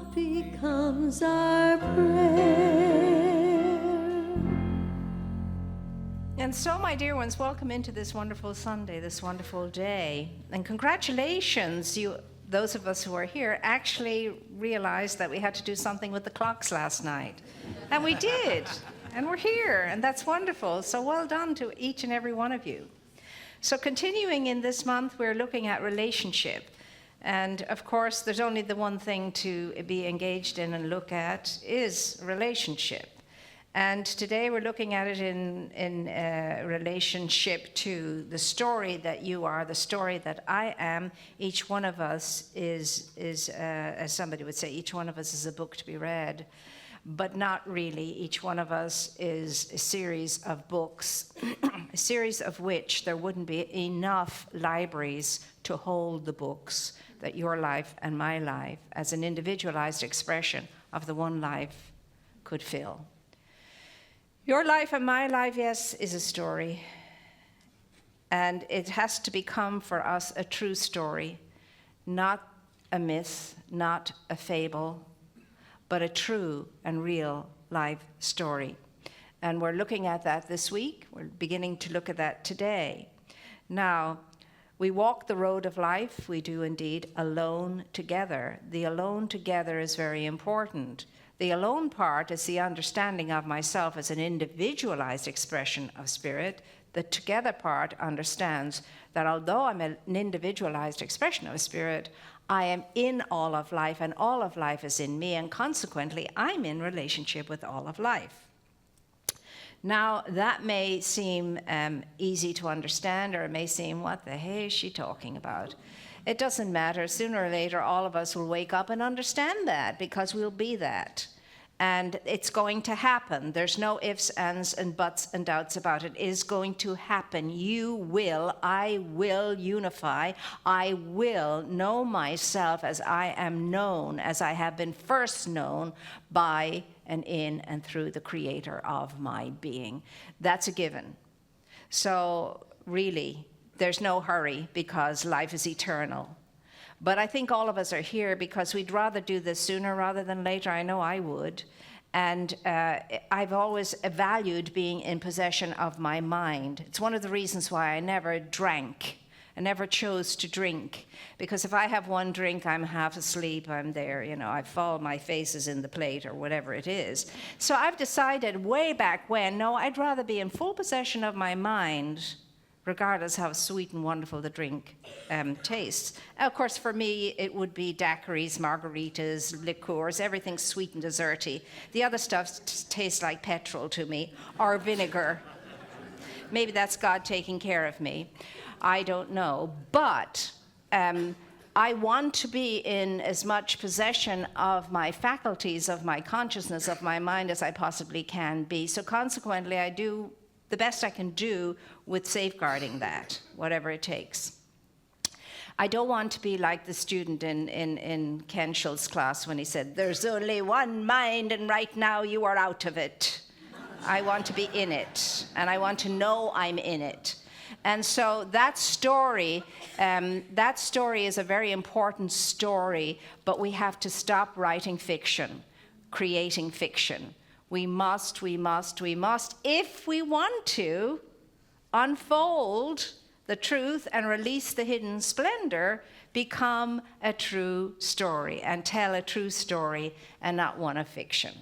love becomes our prayer. And so, my dear ones, welcome into this wonderful Sunday, this wonderful day. And congratulations, those of us who are here actually realized that we had to do something with the clocks last night. And we did. And we're here, and that's wonderful. So well done to each and every one of you. So continuing in this month, we're looking at relationship. And of course, there's only the one thing to be engaged in and look at is relationship. And today we're looking at it in relationship to the story that you are, the story that I am. Each one of us is as somebody would say, each one of us is a book to be read. But not really. Each one of us is a series of books, a series of which there wouldn't be enough libraries to hold the books that your life and my life, as an individualized expression of the one life, could fill. Your life and my life, yes, is a story. And it has to become for us a true story, not a myth, not a fable, but a true and real life story. And we're looking at that this week. We're beginning to look at that today. Now, we walk the road of life, we do indeed, alone together. The alone together is very important. The alone part is the understanding of myself as an individualized expression of spirit. The together part understands that although I'm an individualized expression of spirit, I am in all of life, and all of life is in me, and consequently, I'm in relationship with all of life. Now, that may seem easy to understand, or it may seem, what the hey is she talking about? It doesn't matter. Sooner or later, all of us will wake up and understand that, because we'll be that. And it's going to happen. There's no ifs, ands, and buts and doubts about it. It is going to happen. You will, I will unify. I will know myself as I am known, as I have been first known by and in and through the creator of my being. That's a given. So really, there's no hurry, because life is eternal. But I think all of us are here because we'd rather do this sooner rather than later. I know I would. And I've always valued being in possession of my mind. It's one of the reasons why I never drank. I never chose to drink. Because if I have one drink, I'm half asleep, I'm there, I fall, my face is in the plate or whatever it is. So I've decided way back when, no, I'd rather be in full possession of my mind, regardless how sweet and wonderful the drink tastes. Of course, for me, it would be daiquiris, margaritas, liqueurs, everything sweet and desserty. The other stuff tastes like petrol to me, or vinegar. Maybe that's God taking care of me. I don't know. But I want to be in as much possession of my faculties, of my consciousness, of my mind as I possibly can be. So consequently, I do the best I can do with safeguarding that, whatever it takes. I don't want to be like the student in Ken Schultz's class when he said, "There's only one mind, and right now you are out of it." I want to be in it, and I want to know I'm in it. And so that story is a very important story, but we have to stop writing fiction, creating fiction. We must, if we want to, unfold the truth and release the hidden splendor, become a true story and tell a true story and not one of fiction.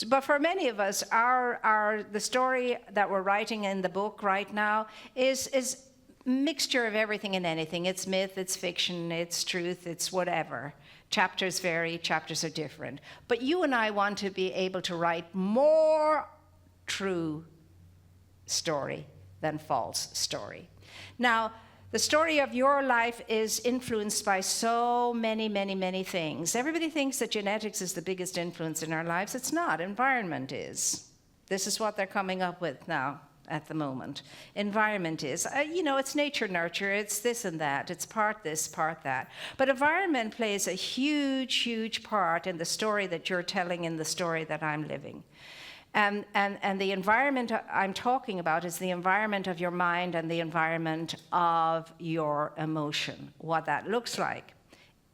But for many of us, the story that we're writing in the book right now is a mixture of everything and anything. It's myth, it's fiction, it's truth, it's whatever. Chapters vary, chapters are different. But you and I want to be able to write more true story than false story. Now, the story of your life is influenced by so many, many, many things. Everybody thinks that genetics is the biggest influence in our lives. It's not. Environment is. This is what they're coming up with now at the moment. Environment is. It's nature, nurture. It's this and that. It's part this, part that. But environment plays a huge, huge part in the story that you're telling, in the story that I'm living. And the environment I'm talking about is the environment of your mind and the environment of your emotion, what that looks like.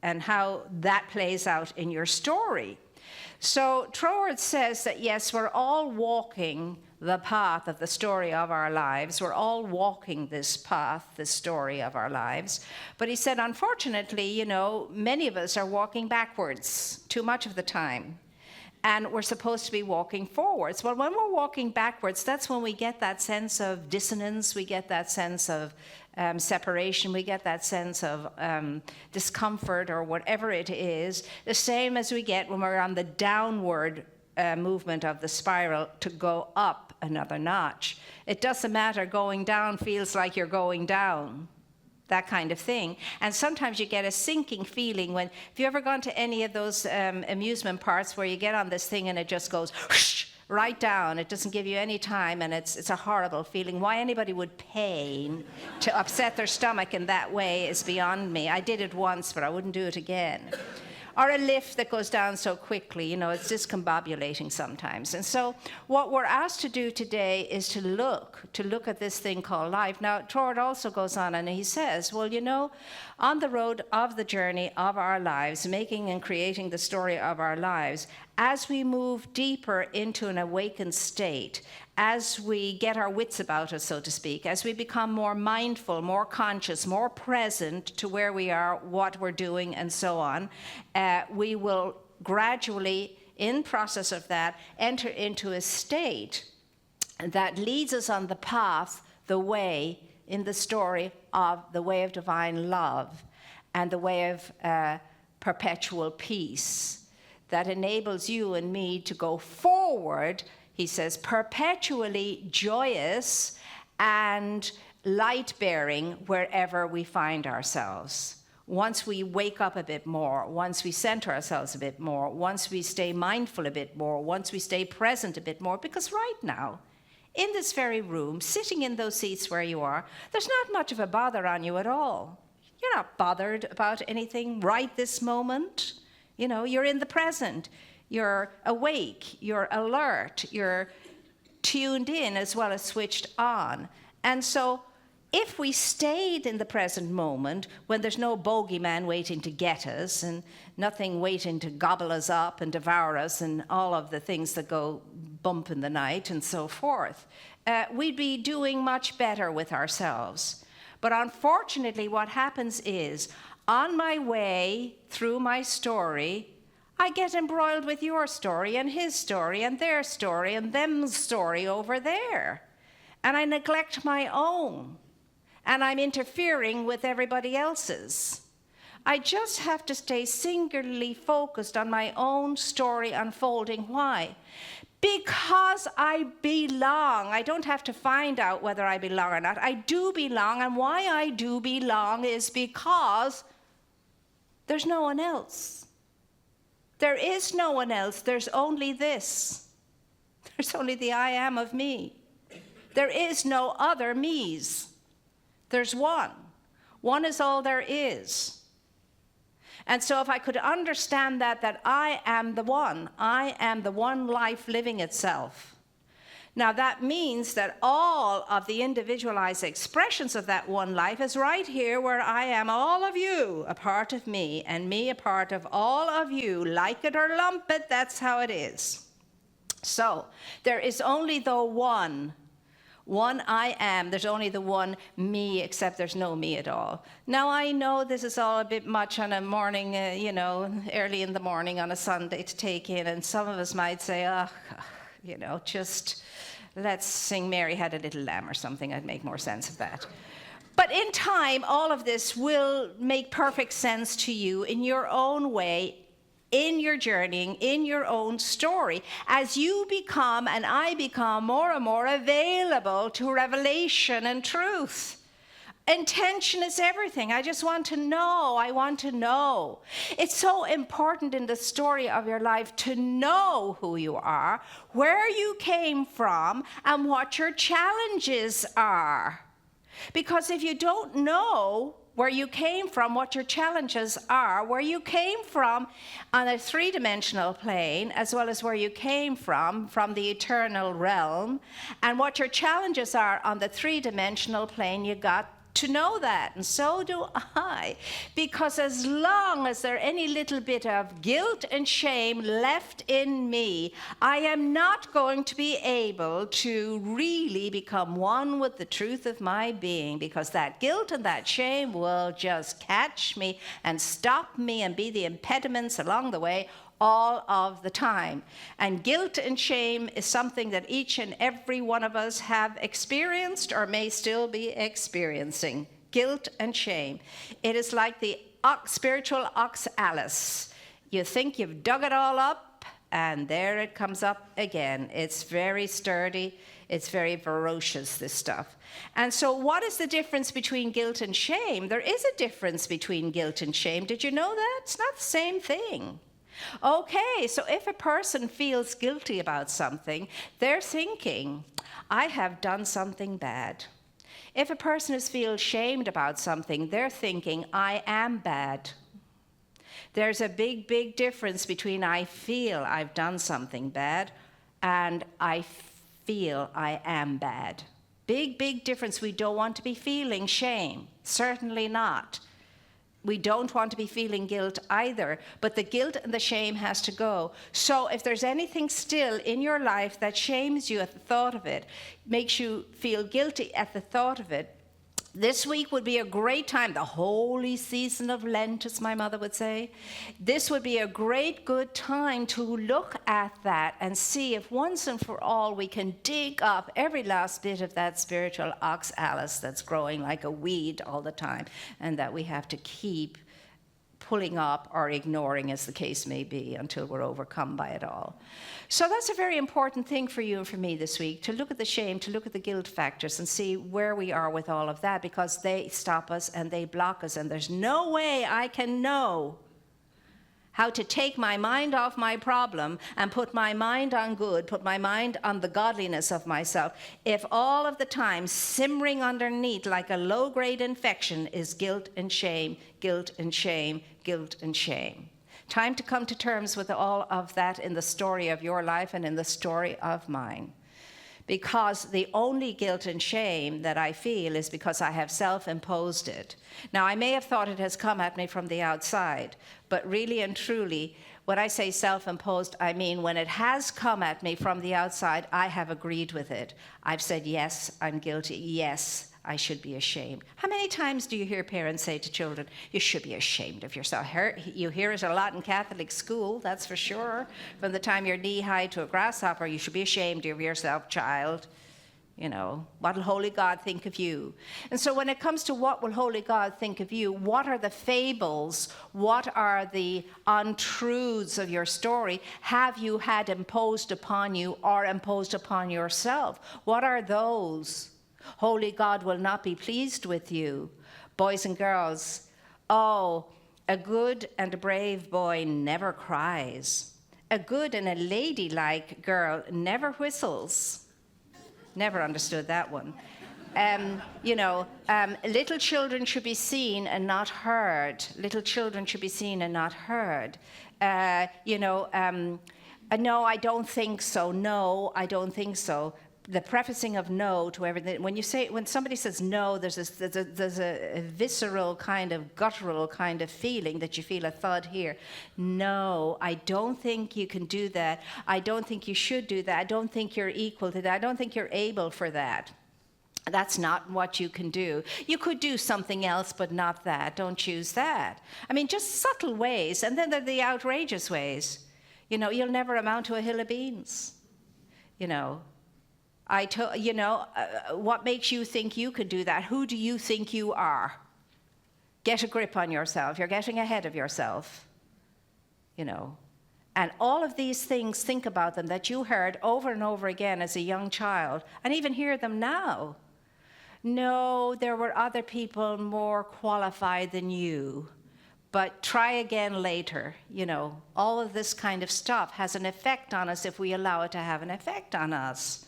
and how that plays out in your story. So Troward says that, yes, we're all walking the path of the story of our lives. We're all walking this path, this story of our lives. But he said, unfortunately, many of us are walking backwards too much of the time. And we're supposed to be walking forwards. Well, when we're walking backwards, that's when we get that sense of dissonance, we get that sense of separation, we get that sense of discomfort or whatever it is, the same as we get when we're on the downward movement of the spiral to go up another notch. It doesn't matter, going down feels like you're going down. That kind of thing. And sometimes you get a sinking feeling when, have you ever gone to any of those amusement parks where you get on this thing and it just goes whoosh, right down. It doesn't give you any time, and it's a horrible feeling. Why anybody would pay to upset their stomach in that way is beyond me. I did it once, but I wouldn't do it again. Or a lift that goes down so quickly, it's discombobulating sometimes. And so what we're asked to do today is to look at this thing called life. Now, Troward also goes on and he says, well, on the road of the journey of our lives, making and creating the story of our lives, as we move deeper into an awakened state, as we get our wits about us, so to speak, as we become more mindful, more conscious, more present to where we are, what we're doing, and so on, we will gradually, in process of that, enter into a state that leads us on the path, the way, in the story of the way of divine love and the way of perpetual peace that enables you and me to go forward, he says, perpetually joyous and light-bearing wherever we find ourselves. Once we wake up a bit more, once we center ourselves a bit more, once we stay mindful a bit more, once we stay present a bit more, because right now, in this very room, sitting in those seats where you are, there's not much of a bother on you at all. You're not bothered about anything right this moment. You're in the present. You're awake, you're alert, you're tuned in as well as switched on. And so if we stayed in the present moment when there's no bogeyman waiting to get us and nothing waiting to gobble us up and devour us and all of the things that go bump in the night and so forth, we'd be doing much better with ourselves. But unfortunately, what happens is, on my way through my story, I get embroiled with your story and his story and their story and them's story over there. And I neglect my own. And I'm interfering with everybody else's. I just have to stay singularly focused on my own story unfolding. Why? Because I belong. I don't have to find out whether I belong or not. I do belong, and why I do belong is because there's no one else. There is no one else. There's only this. There's only the I am of me. There is no other me's. There's one. One is all there is. And so if I could understand that I am the one life living itself. Now that means that all of the individualized expressions of that one life is right here where I am, all of you, a part of me, and me a part of all of you. Like it or lump it, that's how it is. So there is only the one I am. There's only the one me, except there's no me at all. Now I know this is all a bit much on a morning, early in the morning on a Sunday to take in, and some of us might say, just let's sing Mary Had a Little Lamb or something. I'd make more sense of that. But in time, all of this will make perfect sense to you in your own way, in your journeying, in your own story, as you become and I become more and more available to revelation and truth. Intention is everything. I just want to know. I want to know. It's so important in the story of your life to know who you are, where you came from, and what your challenges are. Because if you don't know where you came from, what your challenges are, where you came from on a three-dimensional plane, as well as where you came from the eternal realm, and what your challenges are on the three-dimensional plane, you got to know that, and so do I, because as long as there any little bit of guilt and shame left in me, I am not going to be able to really become one with the truth of my being, because that guilt and that shame will just catch me and stop me and be the impediments along the way all of the time. And guilt and shame is something that each and every one of us have experienced or may still be experiencing. Guilt and shame. It is like the spiritual oxalis. You think you've dug it all up, and there it comes up again. It's very sturdy. It's very ferocious, this stuff. And so what is the difference between guilt and shame? There is a difference between guilt and shame. Did you know that? It's not the same thing. Okay, so if a person feels guilty about something, they're thinking, I have done something bad. If a person feels shamed about something, they're thinking, I am bad. There's a big, big difference between I feel I've done something bad and I feel I am bad. Big, big difference. We don't want to be feeling shame. Certainly not. We don't want to be feeling guilt either, but the guilt and the shame has to go. So if there's anything still in your life that shames you at the thought of it, makes you feel guilty at the thought of it, this week would be a great time, the holy season of Lent, as my mother would say. This would be a great, good time to look at that and see if once and for all we can dig up every last bit of that spiritual oxalis that's growing like a weed all the time, and that we have to keep pulling up or ignoring, as the case may be, until we're overcome by it all. So that's a very important thing for you and for me this week, to look at the shame, to look at the guilt factors and see where we are with all of that, because they stop us and they block us, and there's no way I can know how to take my mind off my problem and put my mind on good, put my mind on the godliness of myself, if all of the time simmering underneath like a low-grade infection is guilt and shame, guilt and shame, guilt and shame. Time to come to terms with all of that in the story of your life and in the story of mine. Because the only guilt and shame that I feel is because I have self-imposed it. Now, I may have thought it has come at me from the outside, but really and truly, when I say self-imposed, I mean when it has come at me from the outside, I have agreed with it. I've said, yes, I'm guilty. Yes, I should be ashamed. How many times do you hear parents say to children, you should be ashamed of yourself? You hear it a lot in Catholic school, that's for sure. From the time you're knee-high to a grasshopper, you should be ashamed of yourself, child. You know, what will Holy God think of you? And so when it comes to what will Holy God think of you, what are the fables, what are the untruths of your story have you had imposed upon you or imposed upon yourself? What are those? Holy God will not be pleased with you. Boys and girls, oh, a good and a brave boy never cries. A good and a ladylike girl never whistles. Never understood that one. Little children should be seen and not heard. Little children should be seen and not heard. No, I don't think so. No, I don't think so. The prefacing of no to everything. When somebody says no, there's a visceral kind of guttural kind of feeling that you feel a thud here. No, I don't think you can do that. I don't think you should do that. I don't think you're equal to that. I don't think you're able for that. That's not what you can do. You could do something else, but not that. Don't choose that. I mean, just subtle ways. And then there are the outrageous ways. You'll never amount to a hill of beans. What makes you think you can do that? Who do you think you are? Get a grip on yourself. You're getting ahead of yourself. And all of these things, think about them, that you heard over and over again as a young child, and even hear them now. No, there were other people more qualified than you, but try again later. All of this kind of stuff has an effect on us if we allow it to have an effect on us.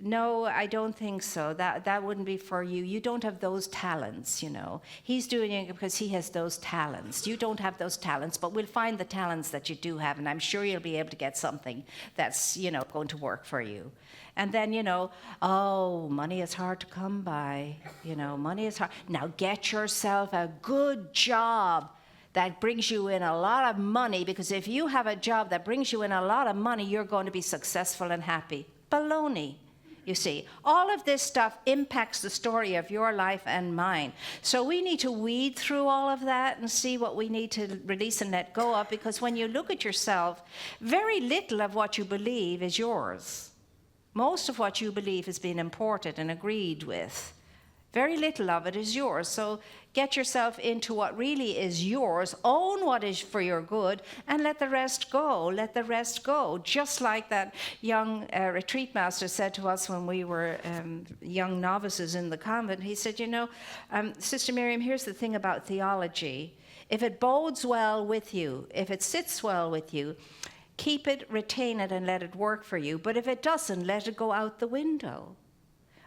no, I don't think so. That wouldn't be for you. You don't have those talents, you know. He's doing it because he has those talents. You don't have those talents, but we'll find the talents that you do have, and I'm sure you'll be able to get something that's, you know, going to work for you. And then, you know, oh, money is hard to come by. You know, money is hard. Now get yourself a good job that brings you in a lot of money, because if you have a job that brings you in a lot of money, you're going to be successful and happy. Baloney. You see, all of this stuff impacts the story of your life and mine. So we need to weed through all of that and see what we need to release and let go of, because when you look at yourself, very little of what you believe is yours. Most of what you believe has been imported and agreed with. Very little of it is yours. So get yourself into what really is yours, own what is for your good, and let the rest go. Let the rest go. Just like that young retreat master said to us when we were young novices in the convent. He said, you know, Sister Miriam, here's the thing about theology. If it bodes well with you, if it sits well with you, keep it, retain it, and let it work for you. But if it doesn't, let it go out the window.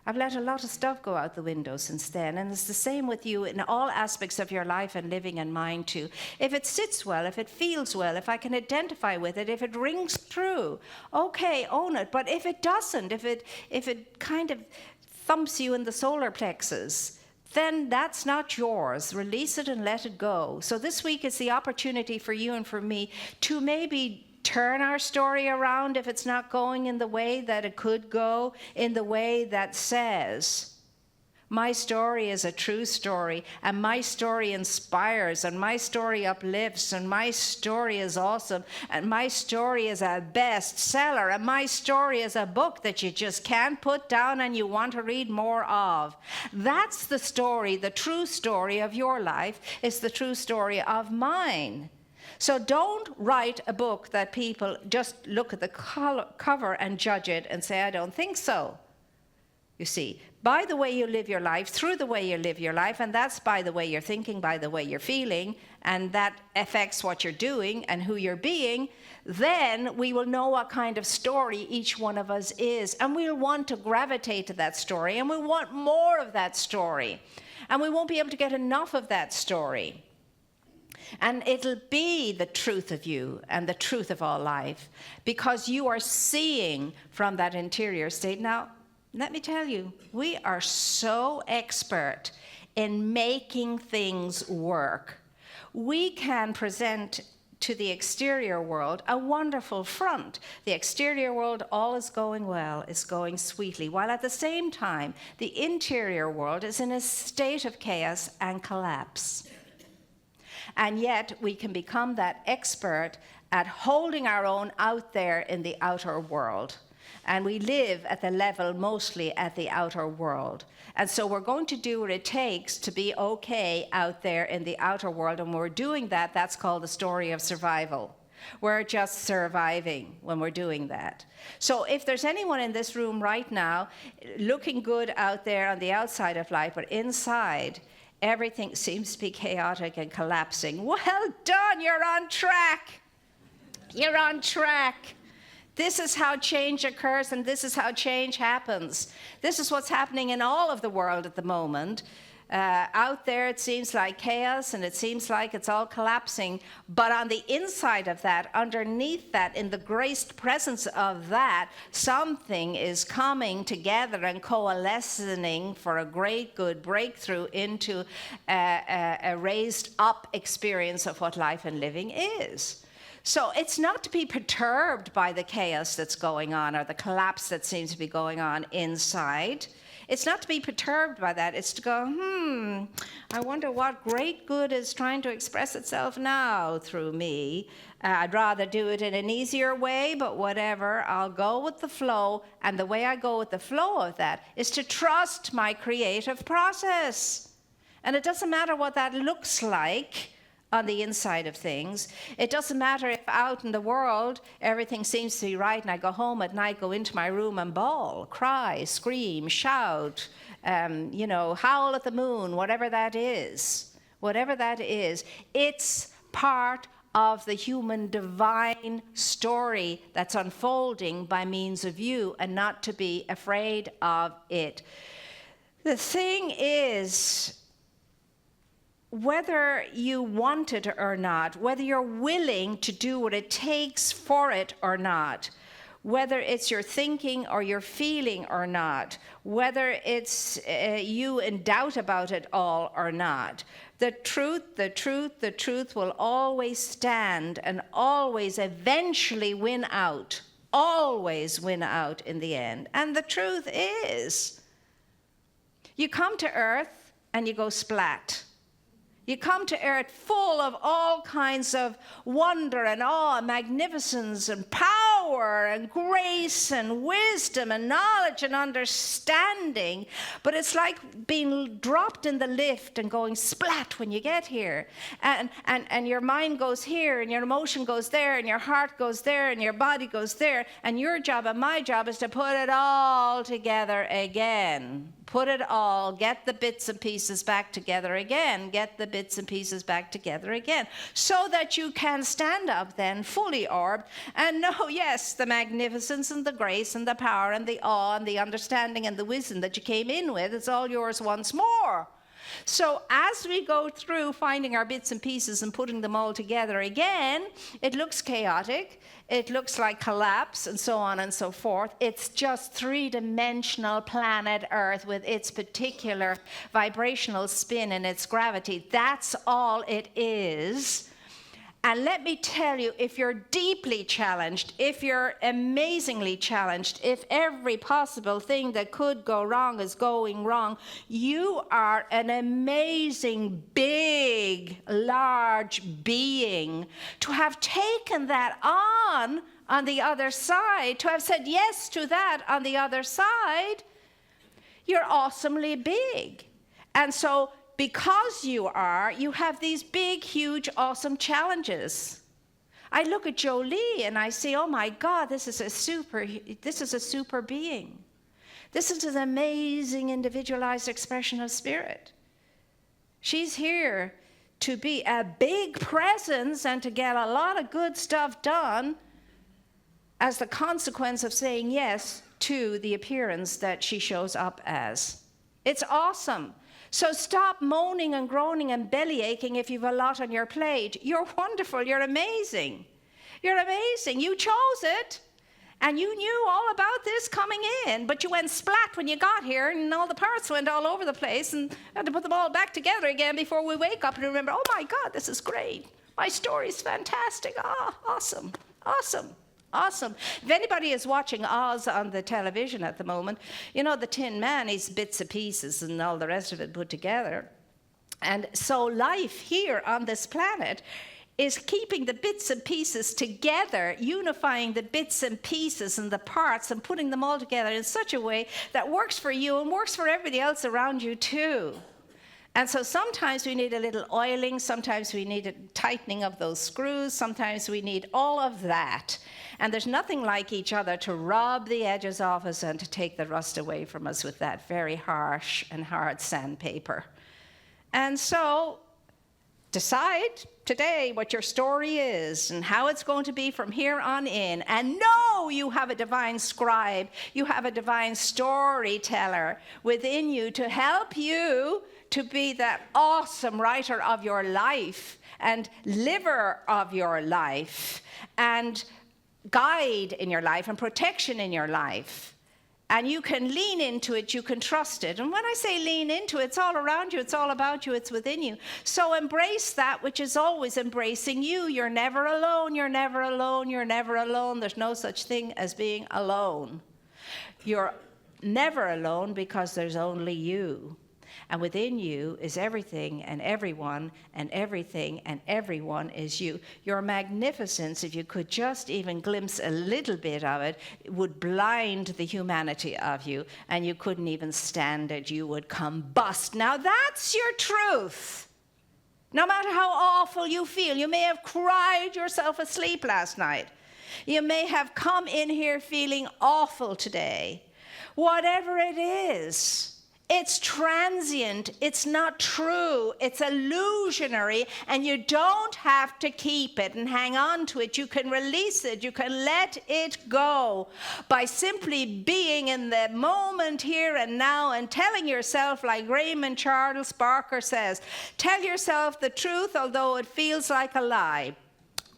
I've let a lot of stuff go out the window since then, and it's the same with you in all aspects of your life and living and mine too. If it sits well, if it feels well, if I can identify with it, if it rings true, okay, own it. But if it doesn't, if it kind of thumps you in the solar plexus, then that's not yours. Release it and let it go. So this week is the opportunity for you and for me to maybe turn our story around if it's not going in the way that it could go, in the way that says, my story is a true story, and my story inspires, and my story uplifts, and my story is awesome, and my story is a bestseller, and my story is a book that you just can't put down and you want to read more of. That's the story, the true story of your life is the true story of mine. So don't write a book that people just look at the cover and judge it and say, I don't think so. You see, by the way you live your life, through the way you live your life, and that's by the way you're thinking, by the way you're feeling, and that affects what you're doing and who you're being, then we will know what kind of story each one of us is. And we'll want to gravitate to that story, and we'll want more of that story. And we won't be able to get enough of that story. And it'll be the truth of you and the truth of all life, because you are seeing from that interior state. Now, let me tell you, we are so expert in making things work. We can present to the exterior world a wonderful front. The exterior world, all is going well, is going sweetly, while at the same time, the interior world is in a state of chaos and collapse. And yet we can become that expert at holding our own out there in the outer world. And we live at the level mostly at the outer world. And so we're going to do what it takes to be okay out there in the outer world. And when we're doing that, that's called the story of survival. We're just surviving when we're doing that. So if there's anyone in this room right now looking good out there on the outside of life, but inside, everything seems to be chaotic and collapsing. Well done, you're on track. You're on track. This is how change occurs, and this is how change happens. This is what's happening in all of the world at the moment. Out there, it seems like chaos, and it seems like it's all collapsing. But on the inside of that, underneath that, in the graced presence of that, something is coming together and coalescing for a great good breakthrough into a raised up experience of what life and living is. So it's not to be perturbed by the chaos that's going on or the collapse that seems to be going on inside. It's not to be perturbed by that. It's to go, I wonder what great good is trying to express itself now through me. I'd rather do it in an easier way, but whatever. I'll go with the flow. And the way I go with the flow of that is to trust my creative process. And it doesn't matter what that looks like on the inside of things. It doesn't matter if out in the world everything seems to be right and I go home at night, go into my room and bawl, cry, scream, shout, howl at the moon, whatever that is. Whatever that is, it's part of the human divine story that's unfolding by means of you, and not to be afraid of it. The thing is, whether you want it or not, whether you're willing to do what it takes for it or not, whether it's your thinking or your feeling or not, whether it's you in doubt about it all or not, the truth will always stand and always eventually win out, always win out in the end. And the truth is, you come to earth and you go splat. You come to earth full of all kinds of wonder and awe, magnificence and power and grace and wisdom and knowledge and understanding. But it's like being dropped in the lift and going splat when you get here. And your mind goes here and your emotion goes there and your heart goes there and your body goes there. And your job and my job is to put it all together again. Put it all, get the bits and pieces back together again, get the bits and pieces back together again, so that you can stand up then fully orbed and know, yes, the magnificence and the grace and the power and the awe and the understanding and the wisdom that you came in with, it's all yours once more. So as we go through finding our bits and pieces and putting them all together again, it looks chaotic, it looks like collapse and so on and so forth. It's just three-dimensional planet Earth with its particular vibrational spin and its gravity. That's all it is. And let me tell you, if you're deeply challenged, if you're amazingly challenged, if every possible thing that could go wrong is going wrong, you are an amazing, big, large being. To have taken that on the other side, to have said yes to that on the other side, you're awesomely big. And so, because you have these big, huge, awesome challenges. I look at Jolie and I say, oh my God, this is a super being. This is an amazing individualized expression of spirit. She's here to be a big presence and to get a lot of good stuff done as the consequence of saying yes to the appearance that she shows up as. It's awesome. So stop moaning and groaning and belly aching if you've a lot on your plate. You're wonderful. You're amazing. You're amazing. You chose it. And you knew all about this coming in. But you went splat when you got here and all the parts went all over the place and had to put them all back together again before we wake up and remember, oh my God, this is great. My story's fantastic. Awesome. Awesome. Awesome. If anybody is watching Oz on the television at the moment, you know the Tin Man is bits and pieces and all the rest of it put together. And so life here on this planet is keeping the bits and pieces together, unifying the bits and pieces and the parts and putting them all together in such a way that works for you and works for everybody else around you too. And so sometimes we need a little oiling, sometimes we need a tightening of those screws, sometimes we need all of that. And there's nothing like each other to rub the edges off us and to take the rust away from us with that very harsh and hard sandpaper. And so decide today what your story is and how it's going to be from here on in. And know you have a divine scribe, you have a divine storyteller within you to help you to be that awesome writer of your life and liver of your life and guide in your life and protection in your life. And you can lean into it, you can trust it. And when I say lean into it, it's all around you, it's all about you, it's within you. So embrace that which is always embracing you. You're never alone, you're never alone, you're never alone. There's no such thing as being alone. You're never alone because there's only you. And within you is everything and everyone, and everything and everyone is you. Your magnificence, if you could just even glimpse a little bit of it, would blind the humanity of you, and you couldn't even stand it. You would combust. Now that's your truth. No matter how awful you feel, you may have cried yourself asleep last night. You may have come in here feeling awful today. Whatever it is, It's transient. It's not true. It's illusionary, and you don't have to keep it and hang on to it. You can release it. You can let it go by simply being in the moment here and now and telling yourself, like Raymond Charles Barker says, tell yourself the truth although it feels like a lie.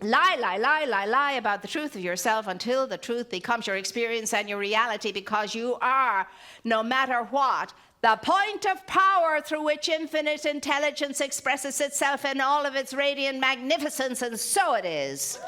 Lie, lie, lie, lie, lie about the truth of yourself until the truth becomes your experience and your reality, because you are, no matter what, the point of power through which infinite intelligence expresses itself in all of its radiant magnificence, and so it is.